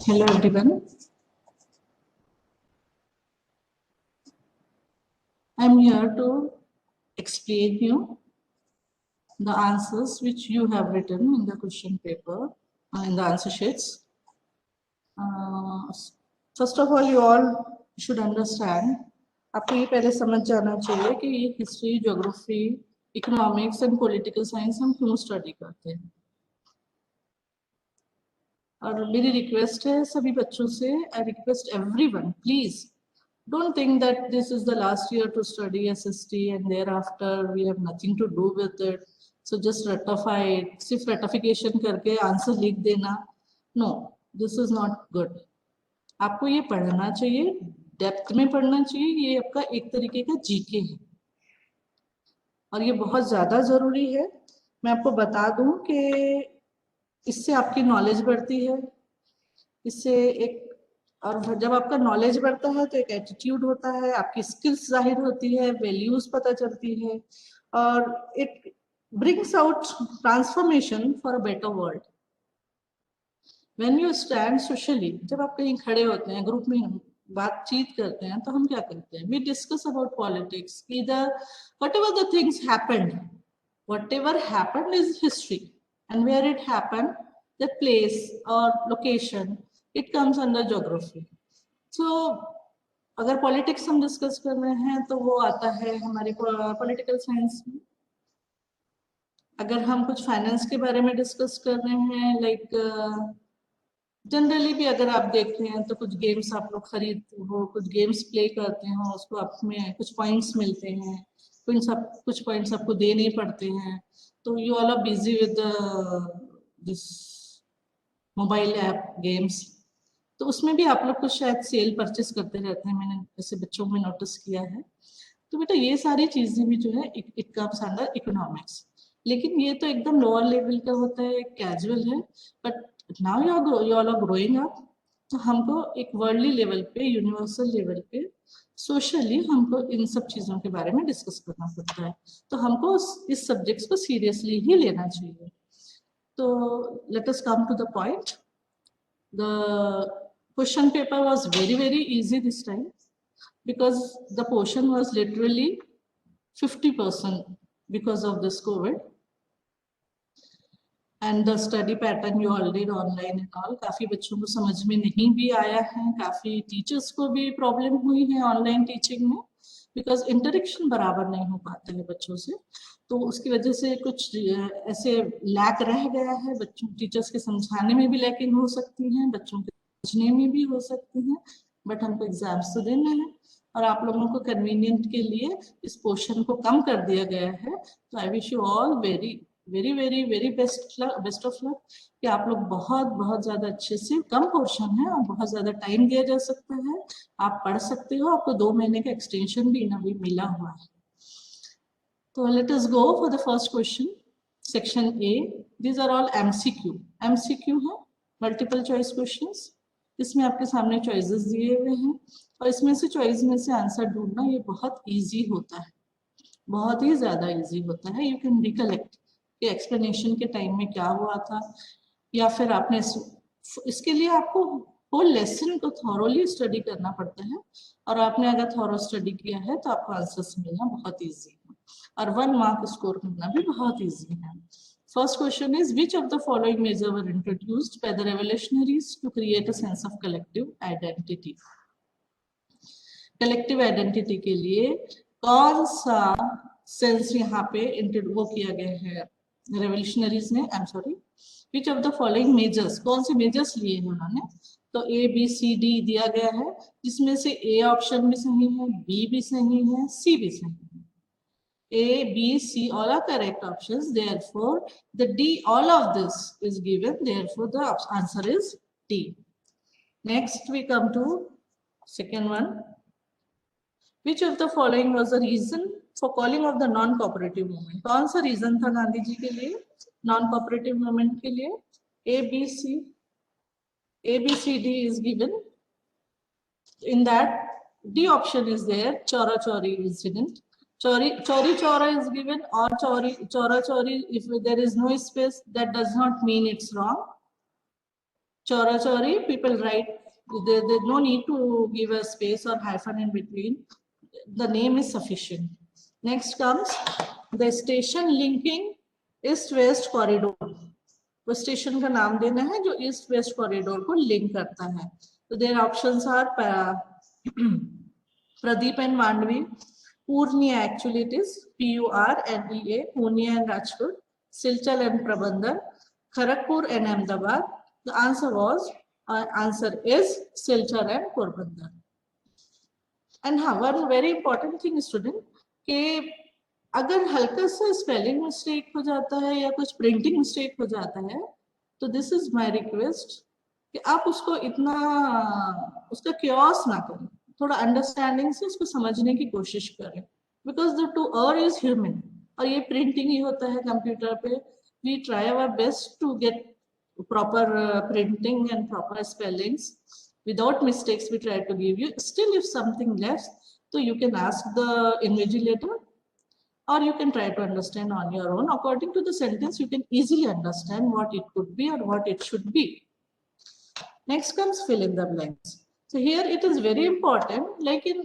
Hello everyone. I'm here to explain you the answers which you have written in the question paper, in the answer sheets. First of all, you all should understand, आपको ये पहले समझ जाना चाहिए कि ये history, geography, economics and political science हम क्यों स्टडी करते हैं। और मेरी रिक्वेस्ट है सभी बच्चों से, I request everyone, please don't think that this is the last year to study SST and thereafter we have nothing to do with it, so just ratify it, सिर्फ ratification करके आंसर लिख देना, no, this is not good. आपको ये पढ़ना चाहिए, depth में पढ़ना चाहिए, ये आपका एक तरीके का जीके है और ये बहुत ज्यादा जरूरी है। मैं आपको बता दूं कि इससे आपकी नॉलेज बढ़ती है, इससे एक, और जब आपका नॉलेज बढ़ता है तो एक एटीट्यूड होता है, आपकी स्किल्स जाहिर होती है, वैल्यूज पता चलती है और it brings out transformation for a better world. When you stand socially, जब आप कहीं खड़े होते हैं, ग्रुप में बातचीत करते हैं, तो हम क्या करते हैं, we discuss about politics, either whatever the things happened, whatever happened is history and where it happened, that place और location, it comes under geography. So अगर पॉलिटिक्स हम डिस्कस कर रहे हैं तो वो आता है हमारे पॉलिटिकल साइंस में। अगर हम कुछ फाइनेंस के बारे में डिस्कस कर रहे हैं, लाइक जनरली भी अगर आप देखते हैं तो कुछ गेम्स आप लोग खरीदते हो, कुछ गेम्स प्ले करते हो, उसको आप में कुछ पॉइंट्स मिलते हैं, कुछ पॉइंट्स आपको देने पड़ते हैं, तो you all are busy with this mobile app games, तो उसमें भी आप लोग कुछ शायद सेल परचेस करते रहते हैं, मैंने ऐसे बच्चों में नोटिस किया है। तो बेटा ये सारी चीजें भी जो है इट कम्स अंडर इकोनॉमिक्स, लेकिन ये तो एकदम लोअर लेवल का होता है, कैजुअल है, but now you all are growing up, तो हमको एक वर्ल्डली लेवल पे, यूनिवर्सल लेवल पे, सोशली हमको इन सब चीजों के बारे में डिस्कस करना पड़ता है, तो हमको इस सब्जेक्ट्स को सीरियसली ही लेना चाहिए। तो let us come to the point. The question paper was very easy this time because the portion was literally 50% because of this COVID, and the study pattern you all did online and all, काफी बच्चों को समझ में नहीं भी आया है, काफी टीचर्स को भी प्रॉब्लम हुई है ऑनलाइन टीचिंग में, बिकॉज इंटरेक्शन बराबर नहीं हो पाता है बच्चों से, तो उसकी वजह से कुछ ऐसे लैक रह गया है, बच्चों टीचर्स के समझाने में भी लैकिंग हो सकती है, बच्चों के समझने में भी हो सकती है, बट हमको एग्जाम्स तो देना है और आप लोगों को कन्वीनियंट के लिए इस पोर्शन को कम कर दिया गया है। तो I wish you all very best of luck कि आप लोग बहुत ज्यादा अच्छे से, कम पोर्शन है और बहुत ज्यादा टाइम दिया जा सकता है, आप पढ़ सकते हो, आपको 2 महीने का एक्सटेंशन भी अभी मिला हुआ है। तो let us go for the first question, section A. These are all MCQ है, मल्टीपल चॉइस क्वेश्चंस। इसमें आपके सामने चॉइसेस दिए हुए हैं और इसमें से चॉइस में से आंसर ढूंढना ये बहुत इजी होता है, बहुत ही ज्यादा इजी होता है। यू कैन रिकलेक्ट कि एक्सप्लेनेशन के टाइम में क्या हुआ था, या फिर आपने इसके लिए आपको होल लेसन को थॉरोली स्टडी करना पड़ता है, और आपने अगर थॉरो स्टडी किया है तो आपको आंसर्स मिलना बहुत इजी है और 1 मार्क स्कोर करना भी बहुत इजी है। First question is, which of the following measures were introduced by the revolutionaries to create a sense of collective identity? Collective identity के लिए कौन सा सेंस यहाँ पे वो किया गया है रेवोल्यूशनरीज ने? I am sorry, which of the following measures, कौन से मेजर्स लिए हैं उन्होंने? तो A B C D दिया गया है, जिसमें से A ऑप्शन भी सही है, B भी सही है, C भी सही है। A, B, C, all are correct options. Therefore, the D, all of this is given. Therefore, the answer is D. Next, we come to second one. Which of the following was the reason for calling of the non-cooperative movement? कौन सा reason था गांधी जी के लिए non-cooperative movement के लिए? A, B, C, D is given. In that, D option is there. Chora Chori incident. Chori Chora is given, or Chora Chori, if there is no space, that does not mean it's wrong. Chora chori, people write, there's no need to give a space or hyphen in between. The name is sufficient. Next comes the station linking east-west corridor. वो station का नाम देना है जो east west corridor को link करता है. तो there options are Pradeep and Mandvi, Purnia, actually it is P-U-R-N-E-A, Purnia and Rajkot, Silchar and Prabandar, Kharagpur and Ahmedabad. The answer is Silchar and Porbandar. And one very important thing student कि अगर हल्का सा spelling mistake हो जाता है या कुछ printing mistake हो जाता है तो दिस इज माय रिक्वेस्ट कि आप उसको इतना उसका क्योस ना करें, थोड़ा अंडरस्टैंडिंग से उसको समझने की कोशिश करें, because the to err is human और ये प्रिंटिंग ही होता है कंप्यूटर पे. We try our best to get proper printing and proper spellings without mistakes. We try to give you. Still, if something less, so you can ask the invigilator or you can try to understand on your own. According to the sentence, you can easily understand what it could be or what it should be. Next comes fill in the blanks. So here it is very important, like in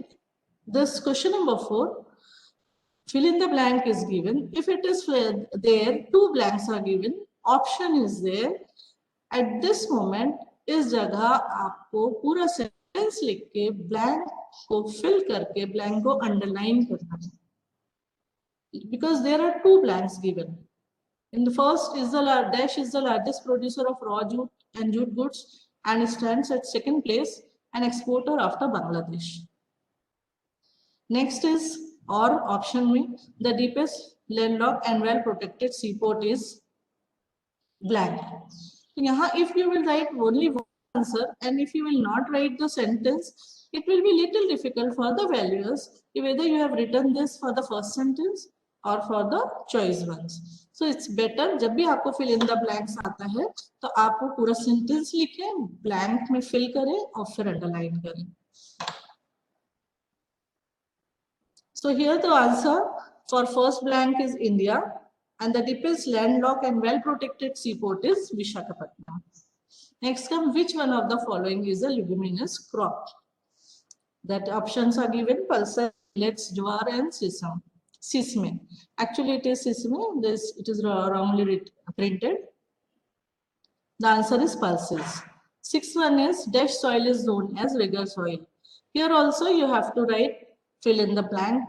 this question number 4, fill in the blank is given. If it is there, 2 blanks are given, option is there. At this moment, इस जगह आपको पूरा sentence लिख के blank को fill करके blank को underline करना है. Because there are 2 blanks given. In the first is the Dash is the largest producer of raw jute and jute goods and stands at 2nd place and exporter after Bangladesh. Next is or option me, the deepest landlocked and well protected seaport is blank. यहाँ if you will write only one answer and if you will not write the sentence, it will be little difficult for the valuers whether you have written this for the first sentence or for the choice ones. So it's better जब भी आपको fill in the blanks आता है तो आप वो पूरा sentence लिखें, blank में fill करें और फिर underline करें. So here the answer for first blank is India. And the deepest landlocked and well-protected seaport is Vishakhapatnam. Next come, which one of the following is a leguminous crop? That options are given: pulses, millets, jowar, and sesame. Actually, it is sesame. It is wrongly printed. The answer is pulses. 6th one is dash soil is known as regal soil. Here also you have to write fill in the blank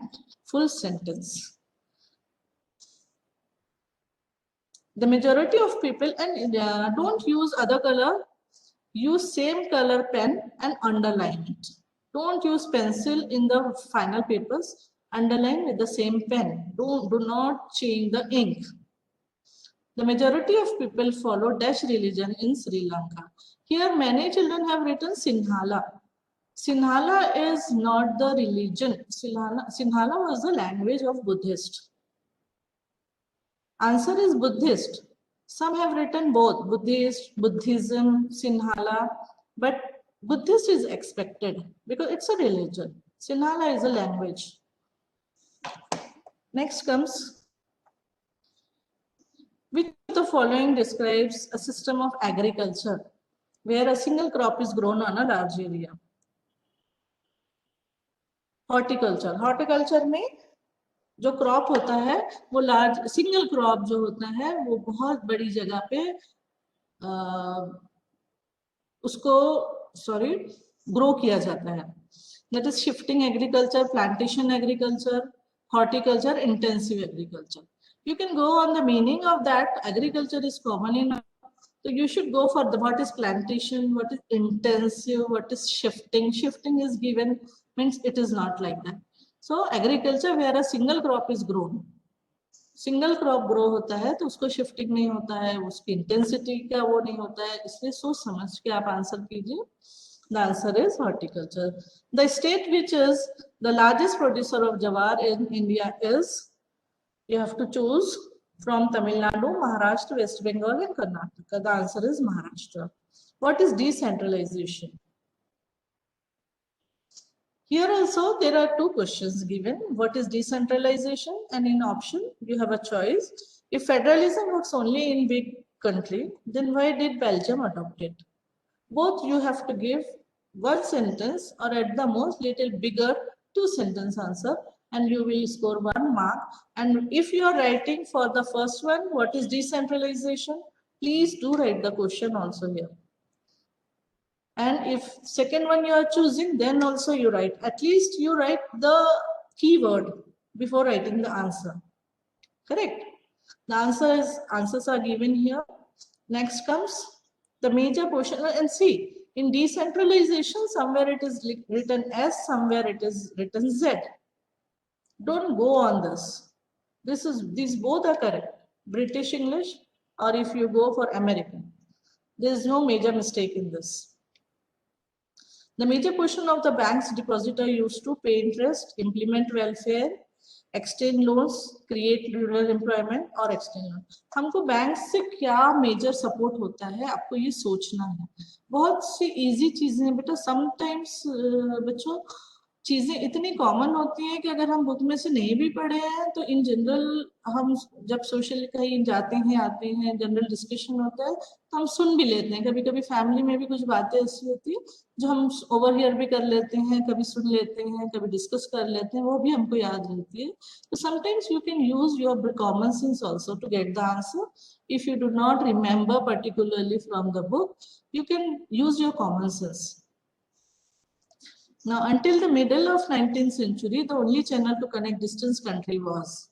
full sentence. The majority of people and don't use other color, use same color pen and underline it. Don't use pencil in the final papers, underline with the same pen. Do not change the ink. The majority of people follow dash religion in Sri Lanka. Here many children have written Sinhala. Sinhala is not the religion. Sinhala was the language of Buddhist. Answer is Buddhist. Some have written both Buddhist, Buddhism, Sinhala, but Buddhist is expected because it's a religion. Sinhala is a language. Next comes, which of the following describes a system of agriculture where a single crop is grown on a large area? Horticulture. Horticulture में जो crop होता है वो large single crop जो होता है वो बहुत बड़ी जगह पे उसको ग्रो किया जाता है. That is shifting agriculture, plantation agriculture, horticulture, intensive agriculture. You can go on the meaning of that. Agriculture is common enough, so you should go for what is plantation, what is intensive, what is shifting. Shifting is given, means it is not like that. So agriculture where a single crop is grown, single crop grow होता है तो उसको shifting नहीं होता है, उसकी intensity का वो नहीं होता है, इसलिए सोच समझ के आप आंसर कीजिए. The answer is horticulture. The state which is the largest producer of jawar in India is, you have to choose from Tamil Nadu, Maharashtra, West Bengal and Karnataka. The answer is Maharashtra. What is decentralization? Here also there are 2 questions given. What is decentralization? And in option you have a choice. If federalism works only in big country, then why did Belgium adopt it? both you have to give one sentence or at the most little bigger 2-sentence answer, and you will score 1 mark. And if you are writing for the first one, what is decentralization, please do write the question also here. And if second one you are choosing, then also you write, at least you write the keyword before writing the answer. Correct? The answers are given here. Next comes the major portion, and see, in decentralization, somewhere it is written S, somewhere it is written Z. Don't go on this. These both are correct. British English, or if you go for American, there is no major mistake in this. The major portion of the bank's deposit are used to pay interest, implement welfare, extend loans, create rural employment और extend loan. हमको bank से क्या major support होता है, आपको ये सोचना है. बहुत सी इजी चीजें हैं बेटा. समटाइम्स बच्चों चीजें इतनी कॉमन होती हैं कि अगर हम बुक में से नहीं भी पढ़े हैं तो इन जनरल हम जब सोशल कहीं जाते हैं आते हैं जनरल डिस्कशन होता है तो हम सुन भी लेते हैं. कभी कभी फैमिली में भी कुछ बातें ऐसी होती है जो हम ओवर हियर भी कर लेते हैं, कभी सुन लेते हैं, कभी डिस्कस कर लेते हैं, वो भी हमको याद रहती है. तो sometimes you can use your common sense also to get the answer. If you do not remember particularly from the book, you can use your common sense. Now, until the middle of 19th century, the only channel to connect distant country was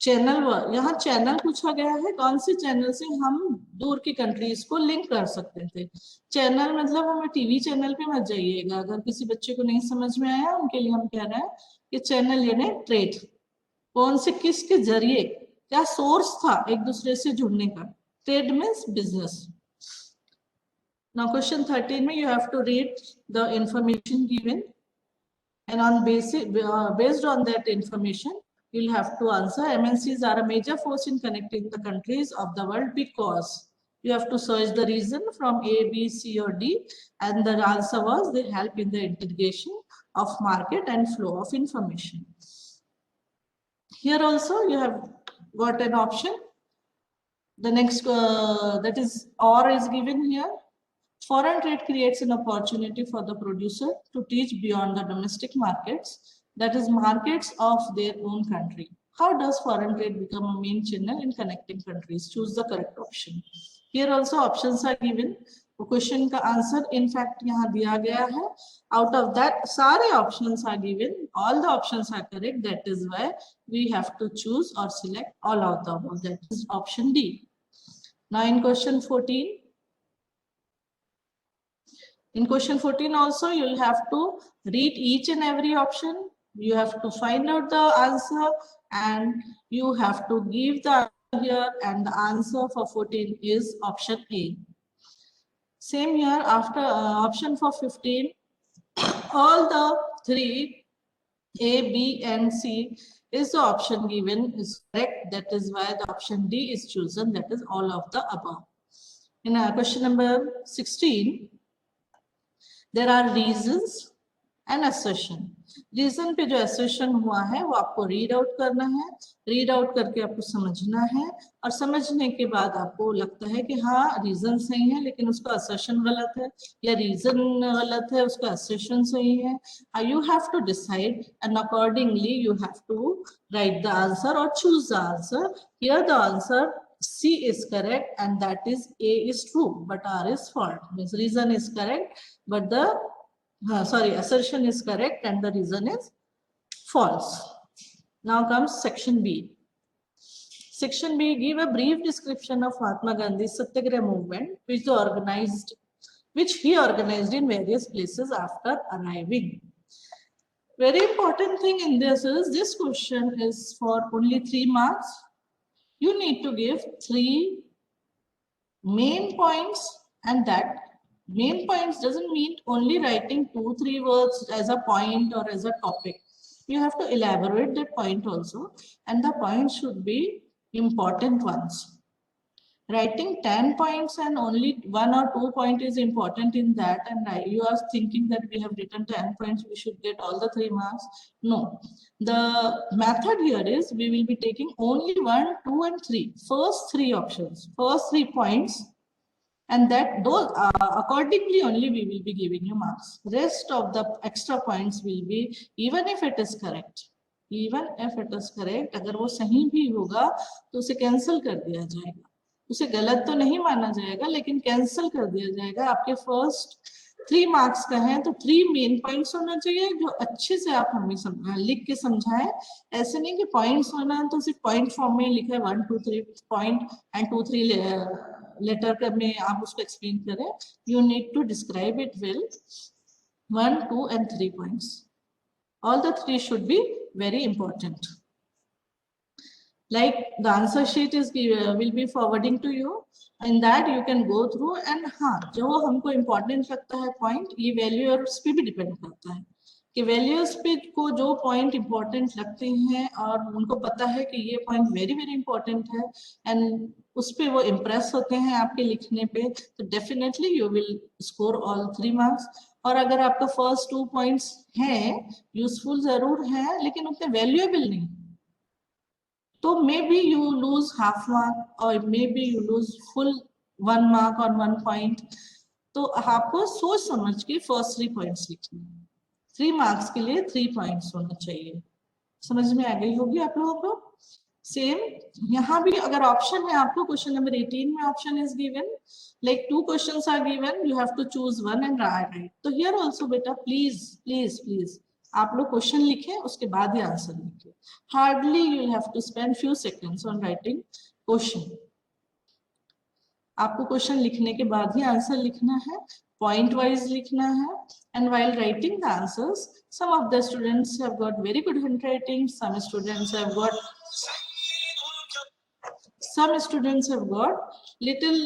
channel. यहाँ channel पूछा गया है, कौन से channel से हम दूर की कंट्रीज को लिंक कर सकते थे. चैनल मतलब हमें टीवी चैनल पे मत जाइएगा. अगर किसी बच्चे को नहीं समझ में आया, उनके लिए हम कह रहे हैं कि चैनल यानी ट्रेड. कौन से किसके जरिए, क्या सोर्स था एक दूसरे से जुड़ने का. Trade means business. Now question 13 में you have to read the information given, and on based on that information you'll have to answer. MNCs are a major force in connecting the countries of the world because you have to search the reason from A, B, C or D, and the answer was they help in the integration of market and flow of information. Here also you have got an option. The next that is or is given here. Foreign trade creates an opportunity for the producer to teach beyond the domestic markets, that is markets of their own country. How does foreign trade become a main channel in connecting countries? Choose the correct option. Here also options are given. Question का answer in fact यहाँ दिया गया है. Out of that सारे options are given. All the options are correct. That is why we have to choose or select all of the above. That is option D. Now in question 14. In question 14 also you will have to read each and every option. You have to find out the answer and you have to give the answer here, and the answer for 14 is option A. Same here after option for 15. All the three A, B and C is the option given is correct. That is why the option D is chosen. That is all of the above. In question number 16, there are reasons and assertion. Reason पे जो assertion हुआ है वो आपको read out करना है. Read out करके आपको समझना है, और समझने के बाद आपको लगता है कि हाँ रीजन सही है लेकिन उसका assertion गलत है, या रीजन गलत है उसका assertion सही है. You have to decide and accordingly you have to write the answer or choose the answer. Here the answer C is correct and that is A is true but R is false. Means reason is correct but the assertion is correct and the reason is false. Now comes section B. Section B, give a brief description of Mahatma Gandhi's Satyagraha movement which he organized in various places after arriving. Very important thing in this is, this question is for only 3 marks. You need to give 3 main points, and that main points doesn't mean only writing 2-3 words as a point or as a topic. You have to elaborate that point also, and the points should be important ones. Writing 10 points and only 1 or 2 point is important in that, and you are thinking that we have written 10 points, we should get all the 3 marks. No, the method here is we will be taking only 1, 2 and 3, first 3 options, first 3 points, and that those accordingly only we will be giving you marks. Rest of the extra points will be, even if it is correct, अगर वो सही भी होगा तो उसे cancel कर दिया जाएगा, उसे गलत तो नहीं माना जाएगा लेकिन कैंसिल कर दिया जाएगा। आपके फर्स्ट 3 मार्क्स का है तो 3 मेन पॉइंट्स होना चाहिए जो अच्छे से आप हमें लिख के समझाएं। ऐसे नहीं कि पॉइंट्स होना तो सिर्फ पॉइंट फॉर्म में लिखा है 1 2 3 पॉइंट एंड 2 3 लेटर में आप उसको एक्सप्लेन करें। You need to describe it well, 1 2 and 3 points. All the 3 should be very important. Like the answer sheet is will be forwarding to you, in that you can go through, and हाँ जो हमको important लगता है point, ये valuers पे भी depend करता है कि valuers पे को जो point important लगते हैं और उनको पता है कि ये point very very important है and उस पे वो impress होते हैं आपके लिखने पे, तो definitely you will score all 3 marks. और अगर आपका first 2 points हैं useful जरूर है लेकिन उतने valuable नहीं, तो maybe you lose half mark or maybe you lose full 1 mark or 1 point. तो आपको सोच समझ के फर्स्ट 3 पॉइंट्स लिखने, 3 मार्क्स के लिए 3 पॉइंट्स होना चाहिए। समझ में आ गई होगी आप लोगों को। सेम यहाँ भी अगर ऑप्शन है आपको, क्वेश्चन नंबर 18 में option is given, like 2 questions are given, you have to choose 1 and write. तो हियर आल्सो बेटा प्लीज प्लीज प्लीज आप लोग क्वेश्चन लिखें उसके बाद ही आंसर लिखें। Hardly you will have to spend few seconds on writing question. आपको क्वेश्चन लिखने के बाद ही आंसर लिखना है, पॉइंट वाइज लिखना है, and while writing the answers, some of the students have got very good handwriting, some students have got little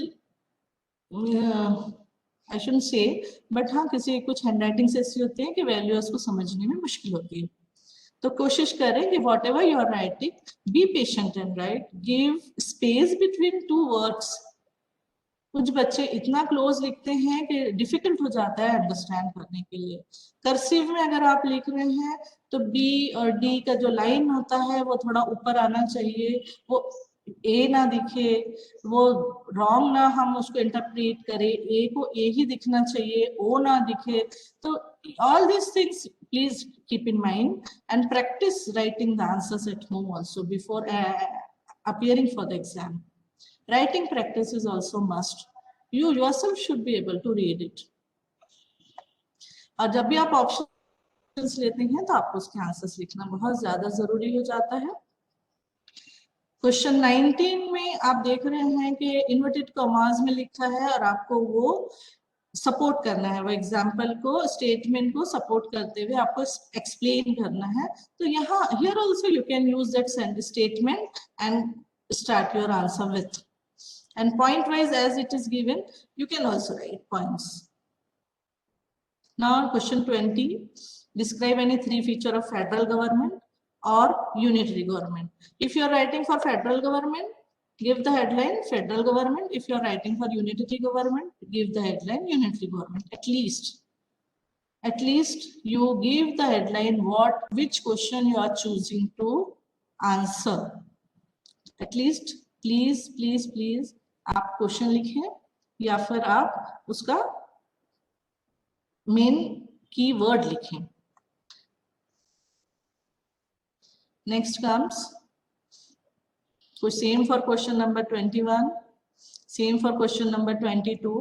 I shouldn't say, but हाँ किसी कुछ हैंडराइटिंग से ऐसी होती है कि वैल्यूज को समझने में मुश्किल होती है। तो कोशिश करें कि whatever you are writing, be patient and write, give space between 2 words. कुछ बच्चे इतना क्लोज लिखते हैं कि डिफिकल्ट हो जाता है अंडरस्टैंड करने के लिए। कर्सिव में अगर आप लिख रहे हैं तो बी और डी का जो लाइन होता है वो थोड़ा ऊपर आना चाहिए, वो ए ना दिखे, वो रॉन्ग ना हम उसको इंटरप्रेट करें, ए को ए ही दिखना चाहिए, ओ ना दिखे। तो all this things please keep in mind and practice writing the answers at home also before appearing for the exam. Writing practice is also must. You yourself should be able to read it. और जब भी आप options लेते हैं तो आपको उसके answers लिखना बहुत ज्यादा जरूरी हो जाता है। क्वेश्चन 19 में आप देख रहे हैं कि इन्वर्टेड कॉमास में लिखा है और आपको वो सपोर्ट करना है, वो एग्जाम्पल को, स्टेटमेंट को सपोर्ट करते हुए आपको एक्सप्लेन करना है। तो यहाँ here also you can use that statement and start your answer with, and point wise as it is given you can also write points. Now question 20, describe any 3 feature of federal government or unitary government. If you are writing for federal government, give the headline federal government. If you are writing for unitary government, give the headline unitary government. At least you give the headline which question you are choosing to answer. At least please please please आप question लिखें या फिर आप उसका main keyword लिखें। Next comes same for question number 21, same for question number 22।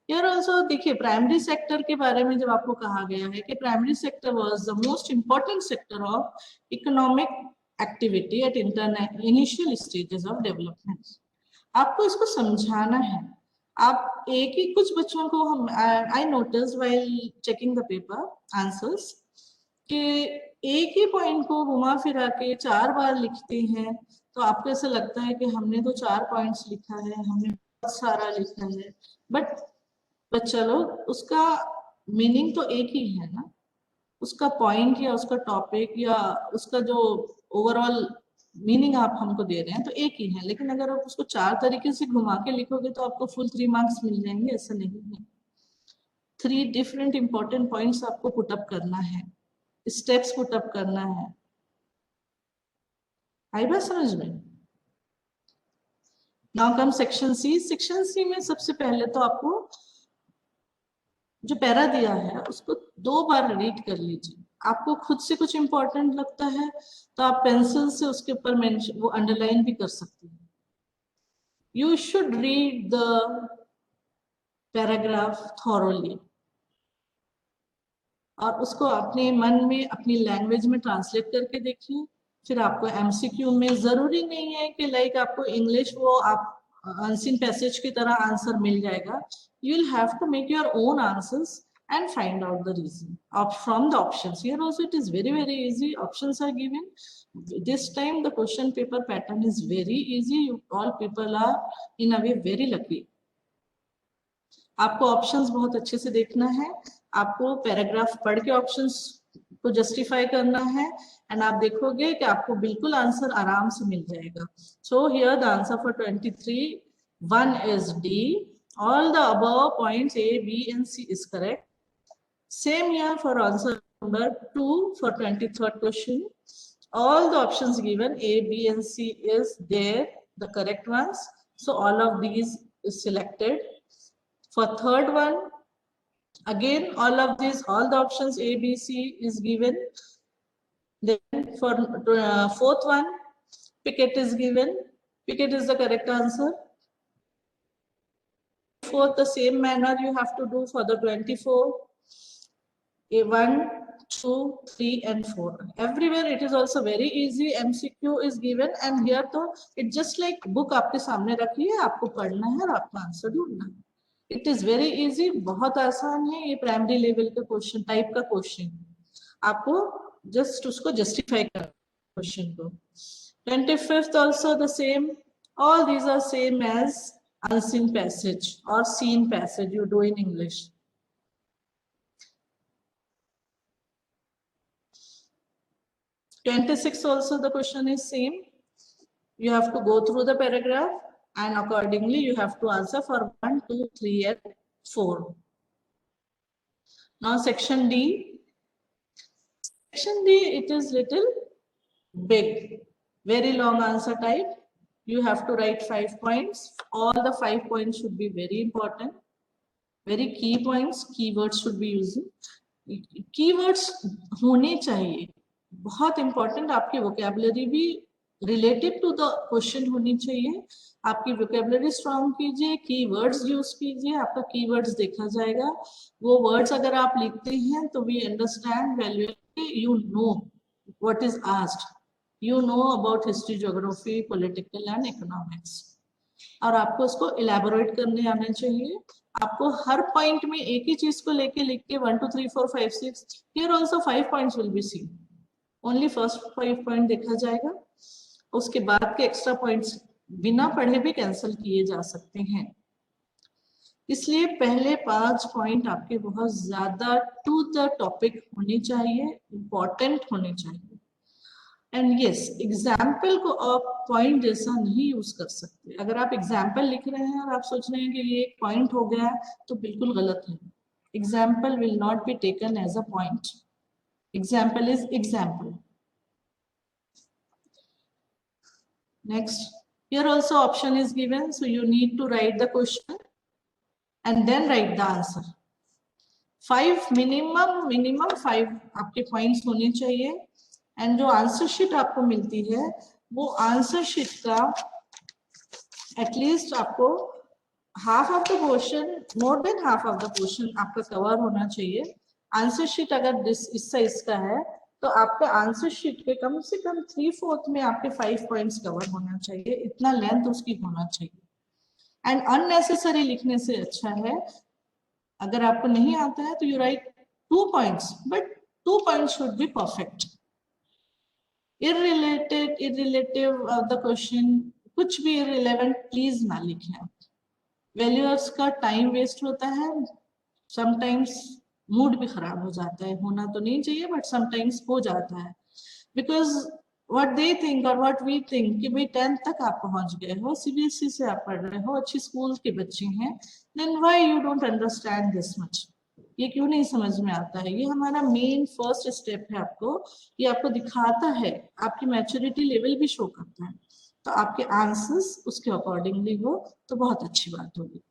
Here also देखिए primary sector के बारे में जब आपको कहा गया है कि primary sector was the most important sector of economic activity at initial stages of development, आपको इसको समझाना है। आप एक ही कुछ बच्चों को हम I notice while checking the paper answers कि एक ही पॉइंट को घुमा फिरा के 4 बार लिखते हैं, तो आपको ऐसा लगता है कि हमने तो 4 पॉइंट्स लिखा है, हमने बहुत सारा लिखा है, बट चलो उसका मीनिंग तो एक ही है ना, उसका पॉइंट या उसका टॉपिक या उसका जो ओवरऑल मीनिंग आप हमको दे रहे हैं तो एक ही है, लेकिन अगर आप उसको 4 तरीके से घुमा के लिखोगे तो आपको फुल 3 मार्क्स मिल जाएंगे, ऐसा नहीं है। 3 डिफरेंट इंपॉर्टेंट पॉइंट्स आपको पुटअप करना है, स्टेप्स पुटअप करना है। आई बात समझ में? Now come section C. Section C में सबसे पहले तो आपको जो पैरा दिया है उसको 2 बार रीड कर लीजिए। आपको खुद से कुछ इंपॉर्टेंट लगता है तो आप पेंसिल से उसके ऊपर वो अंडरलाइन भी कर सकते हैं। You should read the paragraph thoroughly और उसको अपने मन में अपनी लैंग्वेज में ट्रांसलेट करके देखिए। फिर आपको एमसीक्यू में जरूरी नहीं है कि लाइक आपको इंग्लिश वो आप अनसीन पैसेज की तरह आंसर मिल जाएगा। You will have to make your own answers and find out the reason from the options. Here also it is very easy. Options are given. This time the question paper pattern is very easy. All people are in a way very lucky. आपको options बहुत अच्छे से देखना है, आपको paragraph पढ़ के options को जस्टिफाई करना है एंड आप देखोगे कि आपको बिल्कुल आंसर आराम से मिल जाएगा। So here the answer for 23 1 is D. All the above points A, B and C is correct. Same here for answer number 2 for 23rd question. All the options given A, B and C is there, the correct ones. So all of these is selected. For third one, again all of these, all the options A, B, C is given. Then for fourth one, Pickett is given. Pickett is the correct answer. Fourth, the same manner you have to do for the 24. A1, 2, 3 and 4. Everywhere it is also very easy. MCQ is given and here तो it just like book आपके सामने रखी है, आपको पढ़ना है और आपका आंसर ढूंढना है। It is very easy, बहुत आसान है। ये प्राइमरी लेवल का क्वेश्चन टाइप का क्वेश्चन, आपको जस्ट उसको जस्टिफाई करना क्वेश्चन को। 25th also the same. All these are same as unseen passage or seen passage you do in English. 26 also the question is same. You have to go through the paragraph and accordingly you have to answer for 1, 2, 3 and 4. Now section D. Section D, it is little big, very long answer type. You have to write 5 points. All the 5 points should be very important, very key points. Keywords should be using. Keywords होने चाहिए, बहुत important. आपकी vocabulary भी related to the question होनी चाहिए। आपकी vocabulary strong कीजिए, keywords use कीजिए, आपका कीवर्ड्स देखा जाएगा। वो वर्ड्स अगर आप लिखते हैं तो we understand value, you know what is asked, you know about history, geography, political and economics, और आपको उसको इलेबोरेट करने आना चाहिए। आपको हर पॉइंट में एक ही चीज को लेके लिख के 1 2 3 4 5 6 here also 5 points will be seen. Only first 5 point देखा जाएगा, उसके बाद के एक्स्ट्रा पॉइंट्स बिना पढ़े भी कैंसिल किए जा सकते हैं। इसलिए पहले 5 पॉइंट आपके बहुत ज्यादा टू द टॉपिक होने चाहिए, इंपॉर्टेंट होने चाहिए। एंड यस, एग्जाम्पल को आप पॉइंट जैसा नहीं यूज कर सकते। अगर आप एग्जाम्पल लिख रहे हैं और आप सोच रहे हैं कि ये एक पॉइंट हो गया तो बिल्कुल गलत है। Example will not be taken as a point. Example is example. Next, here also option is given, so you need to write the question and then write the answer. 5 minimum 5 आपके points होने चाहिए। and जो answer sheet आपको मिलती है वो answer sheet का at least आपको half of the question, more than half of the question आपका कवर होना चाहिए। आंसर शीट अगर इस साइज का है तो आपका आंसर शीट के कम से कम 3/4 में आपके 5 पॉइंट्स कवर होना चाहिए, इतना लेंथ उसकी होना चाहिए। एंड अननेसेसरी लिखने से अच्छा है, अगर आपको नहीं आता है तो you write 2 points, but 2 points should be perfect. Irrelative of the question, कुछ भी इररिलेवेंट प्लीज ना लिखें आप। वैल्यूअर्स का टाइम वेस्ट होता है, समटाइम्स मूड भी खराब हो जाता है, होना तो नहीं चाहिए बट समटाइम्स हो जाता है, बिकॉज व्हाट दे थिंक और व्हाट वी थिंक कि भाई 10th तक आप पहुंच गए हो, सीबीएसई से आप पढ़ रहे हो, अच्छी स्कूल के बच्चे हैं, then why you don't understand this much, ये क्यों नहीं समझ में आता है। ये हमारा मेन फर्स्ट स्टेप है। आपको ये आपको दिखाता है, आपकी मैच्योरिटी लेवल भी शो करता है, तो आपके आंसर्स उसके अकॉर्डिंगली हो तो बहुत अच्छी बात होगी।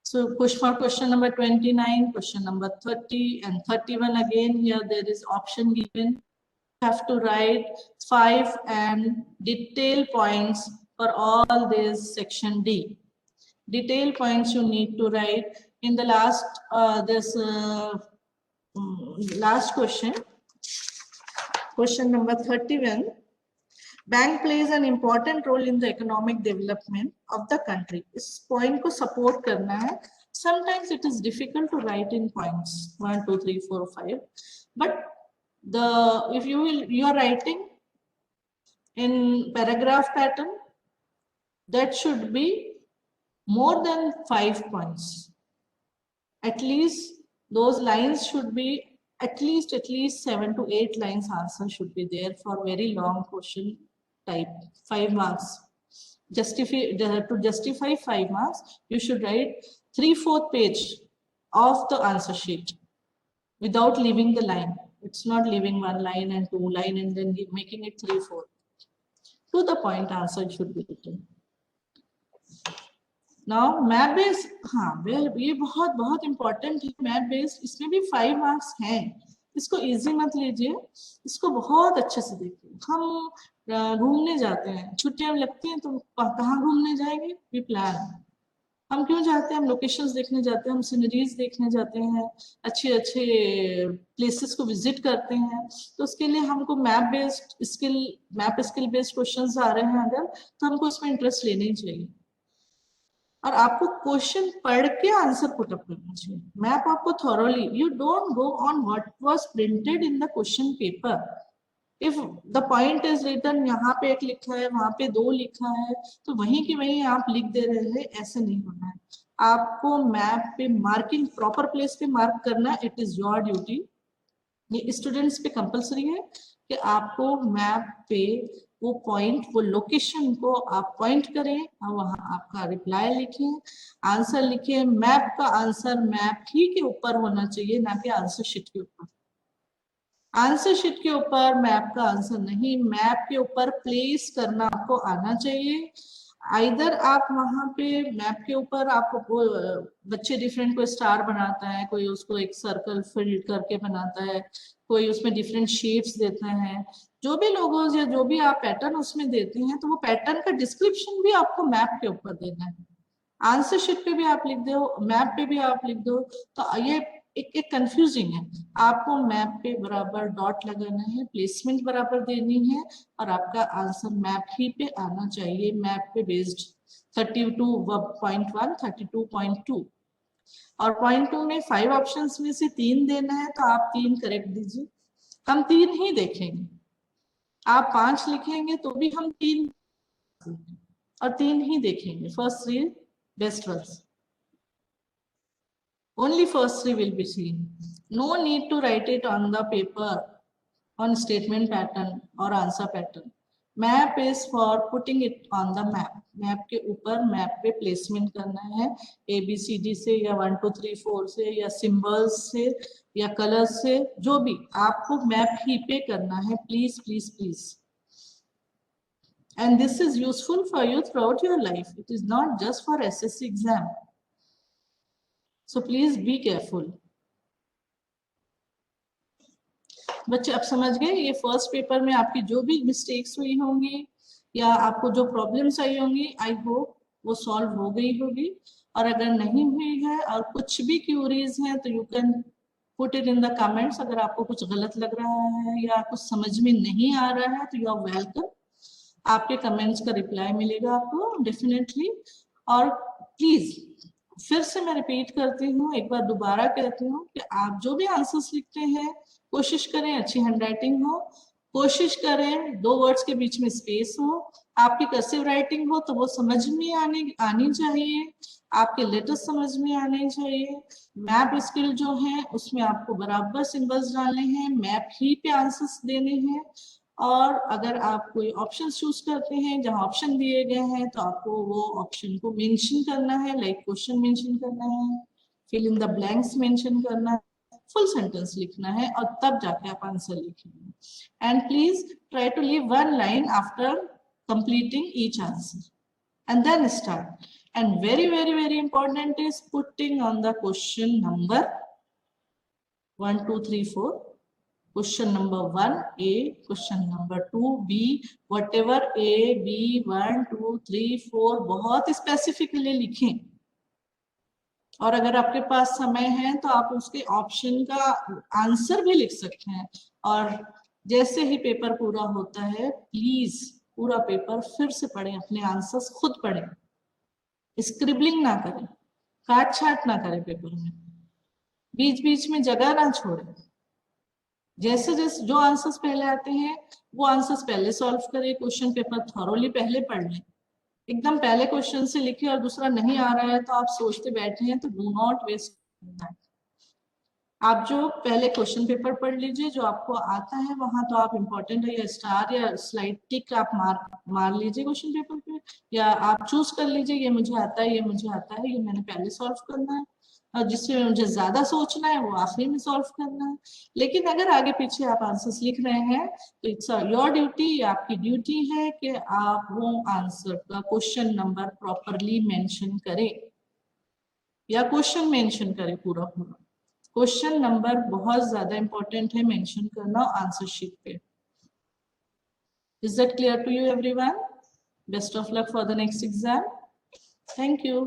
So push for question number 29, question number 30 and 31 again. Here there is option given. You have to write 5 and detail points for all this section D. Detail points you need to write in the last last question number 31. Bank plays an important role in the economic development of the country. इस point को support करना है. Sometimes it is difficult to write in points 1, 2, 3, 4, 5. But if you are writing in paragraph pattern, that should be more than 5 points. At least those lines should be at least 7 to 8 lines. Answer should be there for very long question type. 5 marks. To justify 5 marks, you should write 3/4 page of the answer sheet without leaving the line. It's not leaving 1 line and 2 line and then making it 3/4. To the point answer should be written. Now map based, हाँ ये बहुत important है। Map based इसमें भी 5 marks हैं, इसको easy मत लीजिए, इसको बहुत अच्छे से देखिए। हम घूमने जाते हैं, छुट्टियां लगती हैं तो कहाँ घूमने जाएंगे, वी प्लान। हम क्यों जाते हैं, हम लोकेशंस देखने जाते हैं, हम सीनरीज देखने जाते हैं, अच्छे अच्छे प्लेसेस को विजिट करते हैं। तो उसके लिए हमको मैप स्किल बेस्ड क्वेश्चंस आ रहे हैं अगर, तो हमको उसमें इंटरेस्ट लेना ही चाहिए। और आपको क्वेश्चन पढ़ के आंसर पुट अप करना चाहिए। मैप आपको thoroughly, you don't go on what was printed in the question paper. If the point is written, यहाँ पे 1 लिखा है, वहां पे 2 लिखा है, तो वहीं की वहीं आप लिख दे रहे हैं, ऐसे नहीं होना है। आपको मैप पे मार्किंग, प्रॉपर प्लेस पे मार्क करना, इट इज योर ड्यूटी। ये स्टूडेंट्स पे कंपलसरी है कि आपको मैप पे वो पॉइंट, वो लोकेशन को आप पॉइंट करें और वहां आपका रिप्लाई लिखें, आंसर लिखें। मैप का आंसर मैप ही के ऊपर होना चाहिए, ना कि आंसर शीट के ऊपर। आंसर शीट के ऊपर मैप का आंसर नहीं, मैप के ऊपर प्लेस करना आपको आना चाहिए। आइदर आप वहां पे मैप के ऊपर, आपको बच्चे डिफरेंट, कोई स्टार बनाता है, कोई उसको एक सर्कल फिल करके बनाता है, कोई उसमें डिफरेंट शेप्स देता है। जो भी लोगों या जो भी आप पैटर्न उसमें देते हैं, तो वो पैटर्न का डिस्क्रिप्शन भी आपको मैप के ऊपर देना है। आंसर शीट पे भी आप लिख दो, मैप पे भी आप लिख दो, तो ये एक कंफ्यूजिंग है। आपको मैप पे बराबर डॉट लगाना है, प्लेसमेंट बराबर देनी है, और आपका आंसर मैप ही पे आना चाहिए। मैप पे बेस्ड 32.1, 32.2 और 0.2 में 5 ऑप्शंस में से 3 देना है, तो आप 3 करेक्ट दीजिए। हम 3 ही देखेंगे, आप 5 लिखेंगे तो भी हम 3 और 3 ही देखेंगे। First 3 best ones. Only first 3 will be seen. No need to write it on the paper on statement pattern or answer pattern. Map is for putting it on the map. Map के ऊपर, map पे placement करना है, ABCD से या 1 2 3 4 से या symbols से या कलर्स से, जो भी आपको मैप ही पे करना है। Please please please, and this is useful for you throughout your life. It is not just for SSC exam. So please be careful. बच्चे अब समझ गए, ये फर्स्ट पेपर में आपकी जो भी मिस्टेक्स हुई होंगी या आपको जो प्रॉब्लम्स आई होंगी, आई होप वो सॉल्व हो गई होगी। और अगर नहीं हुई है और कुछ भी क्यूरीज हैं, तो you can put it in the comments. अगर आपको कुछ गलत लग रहा है या कुछ समझ में नहीं आ रहा है, तो यू आर वेलकम, आपके कमेंट्स का रिप्लाई मिलेगा आपको डेफिनेटली। और प्लीज फिर से मैं रिपीट करती हूँ, एक बार दोबारा कहती हूँ कि आप जो भी आंसर्स लिखते हैं, कोशिश करें अच्छी हैंडराइटिंग हो, कोशिश करें 2 वर्ड्स के बीच में स्पेस हो, आपकी कर्सिव राइटिंग हो तो वो समझ में आनी चाहिए। आपके लेटर्स समझ में आने चाहिए। मैप स्किल जो है उसमें आपको बराबर सिंबल्स डालने हैं, मैप ही पे आंसर्स देने हैं। और अगर आप कोई ऑप्शन चूज करते हैं जहां ऑप्शन दिए गए हैं तो आपको वो ऑप्शन को मेंशन करना है, लाइक क्वेश्चन मेंशन करना है, fill in the blanks mention करना है, फुल सेंटेंस लिखना है और तब जाके आप आंसर लिखेंगे। And please try to leave one line after completing each answer and then start. And very important is putting on the question number 1 2 3 4, question number 1 A, question number 2 B, whatever A B 1 2 3 4 बहुत specifically लिखें। और अगर आपके पास समय है तो आप उसके ऑप्शन का आंसर भी लिख सकते हैं। और जैसे ही पेपर पूरा होता है प्लीज पूरा पेपर फिर से पढ़ें, अपने आंसर्स खुद पढ़ें, स्क्रिबलिंग ना करें, काट छाट ना करें, पेपर में बीच बीच में जगह ना छोड़ें। जैसे जैसे जो आंसर्स पहले आते हैं वो आंसर्स पहले सॉल्व करें, क्वेश्चन पेपर थॉरोली पहले पढ़ लें। एकदम पहले क्वेश्चन से लिखे और दूसरा नहीं आ रहा है तो आप सोचते बैठे हैं, तो डू नॉट वेस्ट टाइम। आप जो पहले क्वेश्चन पेपर पढ़ लीजिए, जो आपको आता है वहां तो आप इम्पोर्टेंट है या स्टार या स्लाइड टिक आप मार लीजिए क्वेश्चन पेपर पे, या आप चूज कर लीजिए ये मुझे आता है, ये मुझे आता है, ये मैंने पहले सॉल्व करना है, और जिससे मुझे ज्यादा सोचना है वो आखिरी में सॉल्व करना है। लेकिन अगर आगे पीछे आप आंसर्स लिख रहे हैं तो इट्स योर ड्यूटी, आपकी ड्यूटी है कि आप वो आंसर का क्वेश्चन नंबर प्रॉपरली मेंशन करें या क्वेश्चन मेंशन करें पूरा पूरा। क्वेश्चन नंबर बहुत ज्यादा इंपॉर्टेंट है मेंशन करना आंसर शीट पे। Is that clear to you everyone? Best of luck for the next exam. Thank you.